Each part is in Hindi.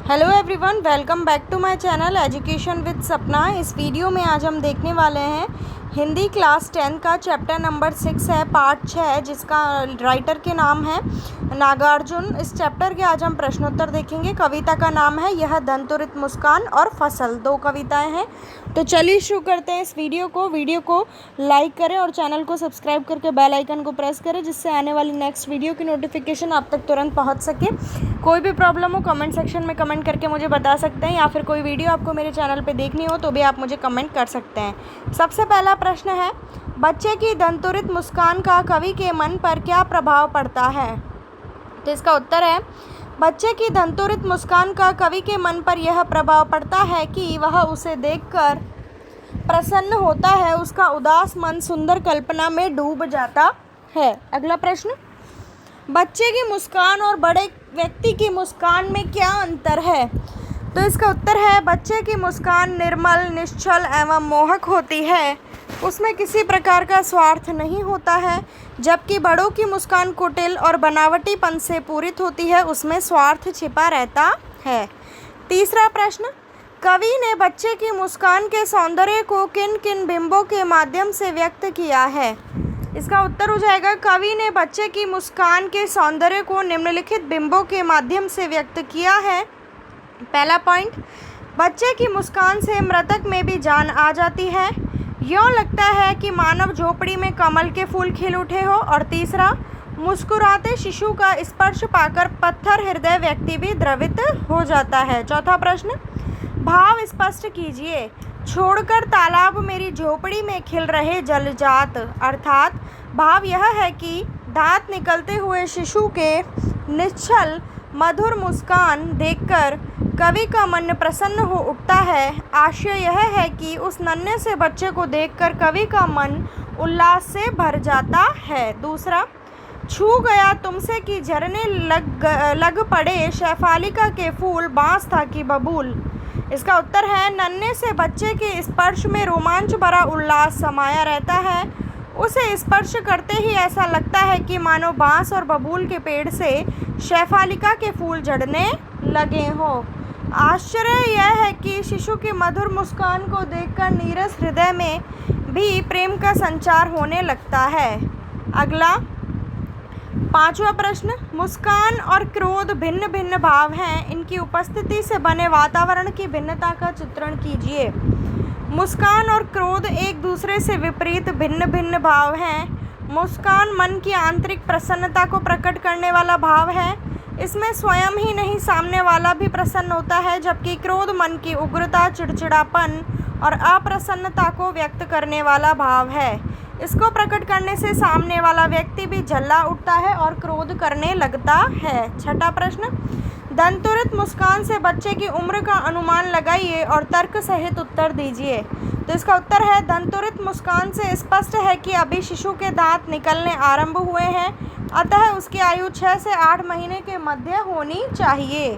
Hello everyone, welcome back to my channel education with Sapna. इस वीडियो में आज हम देखने वाले हैं हिंदी क्लास 10 का चैप्टर नंबर 6 है, पार्ट 6, जिसका राइटर के नाम है नागार्जुन। इस चैप्टर के आज हम प्रश्नोत्तर देखेंगे। कविता का नाम है यह दंतुरित मुस्कान और फसल। 2 कविताएं हैं। तो चलिए शुरू करते हैं इस वीडियो को लाइक करें और चैनल को सब्सक्राइब करके बेल आइकन को प्रेस करें, जिससे आने वाली नेक्स्ट वीडियो की नोटिफिकेशन आप तक तुरंत पहुंच सके। कोई भी प्रॉब्लम हो कमेंट सेक्शन में कमेंट करके मुझे बता सकते हैं, या फिर कोई वीडियो आपको मेरे चैनल पे देखनी हो तो भी आप मुझे कमेंट कर सकते हैं। सबसे पहला प्रश्न है, बच्चे की दंतुरित मुस्कान का कवि के मन पर क्या प्रभाव पड़ता है? तो इसका उत्तर है, बच्चे की दंतुरित मुस्कान का कवि के मन पर यह प्रभाव पड़ता है कि वह उसे देखकर प्रसन्न होता है, उसका उदास मन सुंदर कल्पना में डूब जाता है। अगला प्रश्न, बच्चे की मुस्कान और बड़े व्यक्ति की मुस्कान में क्या अंतर है? तो इसका उत्तर है, बच्चे की मुस्कान निर्मल, निश्चल एवं मोहक होती है, उसमें किसी प्रकार का स्वार्थ नहीं होता है, जबकि बड़ों की मुस्कान कुटिल और बनावटीपन से पूरित होती है, उसमें स्वार्थ छिपा रहता है। तीसरा प्रश्न, कवि ने बच्चे की मुस्कान के सौंदर्य को किन किन बिंबों के माध्यम से व्यक्त किया है? इसका उत्तर हो जाएगा, कवि ने बच्चे की मुस्कान के सौंदर्य को निम्नलिखित बिंबों के माध्यम से व्यक्त किया है। पहला पॉइंट, बच्चे की मुस्कान से मृतक में भी जान आ जाती है, यूँ लगता है कि मानव झोपड़ी में कमल के फूल खिल उठे हो। और तीसरा, मुस्कुराते शिशु का स्पर्श पाकर पत्थर हृदय व्यक्ति भी द्रवित हो जाता है। चौथा प्रश्न, भाव स्पष्ट कीजिए। छोड़कर तालाब मेरी झोपड़ी में खिल रहे जलजात। अर्थात भाव यह है कि दांत निकलते हुए शिशु के निश्चल मधुर मुस्कान देखकर कवि का मन प्रसन्न हो उठता है। आशय यह है कि उस नन्हे से बच्चे को देखकर कवि का मन उल्लास से भर जाता है। दूसरा, छू गया तुमसे कि झरने लग पड़े शैफालिका के फूल, बांस था कि बबूल। इसका उत्तर है, नन्हे से बच्चे के स्पर्श में रोमांच भरा उल्लास समाया रहता है। उसे स्पर्श करते ही ऐसा लगता है कि मानो बांस और बबूल के पेड़ से शैफालिका के फूल झड़ने लगे हों। आश्चर्य यह है कि शिशु की मधुर मुस्कान को देखकर नीरस हृदय में भी प्रेम का संचार होने लगता है। अगला 5वां प्रश्न, मुस्कान और क्रोध भिन्न भिन्न भाव हैं, इनकी उपस्थिति से बने वातावरण की भिन्नता का चित्रण कीजिए। मुस्कान और क्रोध एक दूसरे से विपरीत भिन्न भिन्न भाव हैं। मुस्कान मन की आंतरिक प्रसन्नता को प्रकट करने वाला भाव है, इसमें स्वयं ही नहीं सामने वाला भी प्रसन्न होता है, जबकि क्रोध मन की उग्रता, चिड़चिड़ापन और अप्रसन्नता को व्यक्त करने वाला भाव है। इसको प्रकट करने से सामने वाला व्यक्ति भी झल्ला उठता है और क्रोध करने लगता है। छठा प्रश्न, दंतुरित मुस्कान से बच्चे की उम्र का अनुमान लगाइए और तर्क सहित उत्तर दीजिए। तो इसका उत्तर है, दंतुरित मुस्कान से स्पष्ट है कि अभी शिशु के दांत निकलने आरंभ हुए हैं, अतः उसकी आयु 6 से 8 महीने के मध्य होनी चाहिए,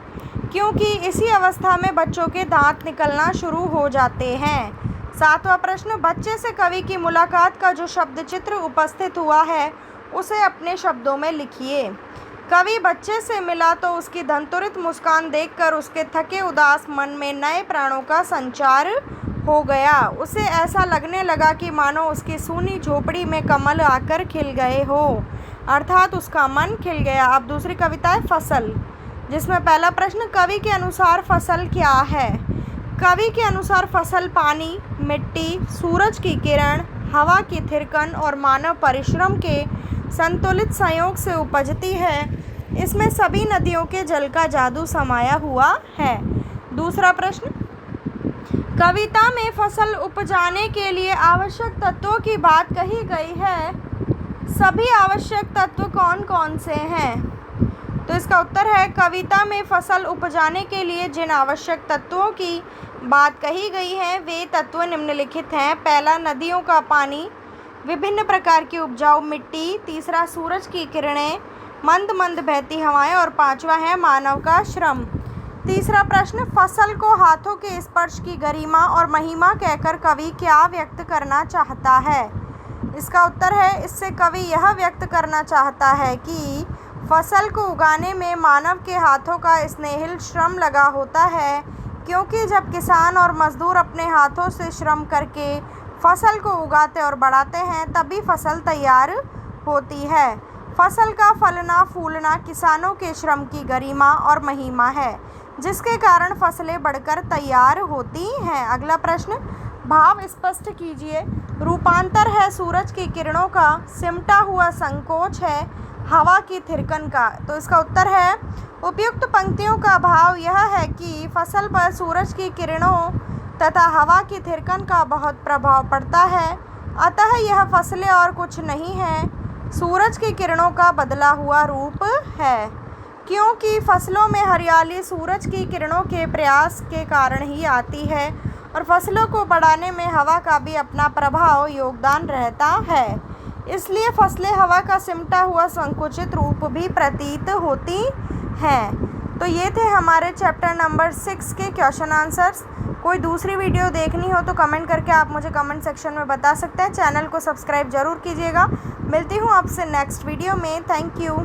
क्योंकि इसी अवस्था में बच्चों के दांत निकलना शुरू हो जाते हैं। 7वां प्रश्न, बच्चे से कवि की मुलाकात का जो शब्द चित्र उपस्थित हुआ है उसे अपने शब्दों में लिखिए। कवि बच्चे से मिला तो उसकी दंतुरित मुस्कान देखकर उसके थके उदास मन में नए प्राणों का संचार हो गया। उसे ऐसा लगने लगा कि मानो उसकी सूनी झोपड़ी में कमल आकर खिल गए हो, अर्थात उसका मन खिल गया। अब दूसरी कविता है फसल, जिसमें पहला प्रश्न, कवि के अनुसार फसल क्या है? कवि के अनुसार फसल पानी, मिट्टी, सूरज की किरण, हवा की थिरकन और मानव परिश्रम के संतुलित संयोग से उपजती है। इसमें सभी नदियों के जल का जादू समाया हुआ है। दूसरा प्रश्न, कविता में फसल उपजाने के लिए आवश्यक तत्वों की बात कही गई है, सभी आवश्यक तत्व कौन कौन से हैं? तो इसका उत्तर है, कविता में फसल उपजाने के लिए जिन आवश्यक तत्वों की बात कही गई है वे तत्व निम्नलिखित हैं। पहला, नदियों का पानी, विभिन्न प्रकार की उपजाऊ मिट्टी। तीसरा, सूरज की किरणें, मंद मंद बहती हवाएं। और 5वां है मानव का श्रम। तीसरा प्रश्न, फसल को हाथों के स्पर्श की गरिमा और महिमा कहकर कवि क्या व्यक्त करना चाहता है? इसका उत्तर है, इससे कवि यह व्यक्त करना चाहता है कि फसल को उगाने में मानव के हाथों का स्नेहिल श्रम लगा होता है, क्योंकि जब किसान और मजदूर अपने हाथों से श्रम करके फसल को उगाते और बढ़ाते हैं तभी फसल तैयार होती है। फसल का फलना फूलना किसानों के श्रम की गरिमा और महिमा है, जिसके कारण फसलें बढ़कर तैयार होती हैं। अगला प्रश्न, भाव स्पष्ट कीजिए। रूपांतर है सूरज की किरणों का, सिमटा हुआ संकोच है हवा की थिरकन का। तो इसका उत्तर है, उपयुक्त पंक्तियों का भाव यह है कि फसल पर सूरज की किरणों तथा हवा की थिरकन का बहुत प्रभाव पड़ता है, अतः यह फसलें और कुछ नहीं है, सूरज की किरणों का बदला हुआ रूप है। क्योंकि फसलों में हरियाली सूरज की किरणों के प्रयास के कारण ही आती है और फसलों को बढ़ाने में हवा का भी अपना प्रभाव योगदान रहता है, इसलिए फसलें हवा का सिमटा हुआ संकुचित रूप भी प्रतीत होती हैं। तो ये थे हमारे चैप्टर नंबर 6 के क्वेश्चन आंसर्स। कोई दूसरी वीडियो देखनी हो तो कमेंट करके आप मुझे कमेंट सेक्शन में बता सकते हैं। चैनल को सब्सक्राइब जरूर कीजिएगा। मिलती हूँ आपसे नेक्स्ट वीडियो में। Thank you.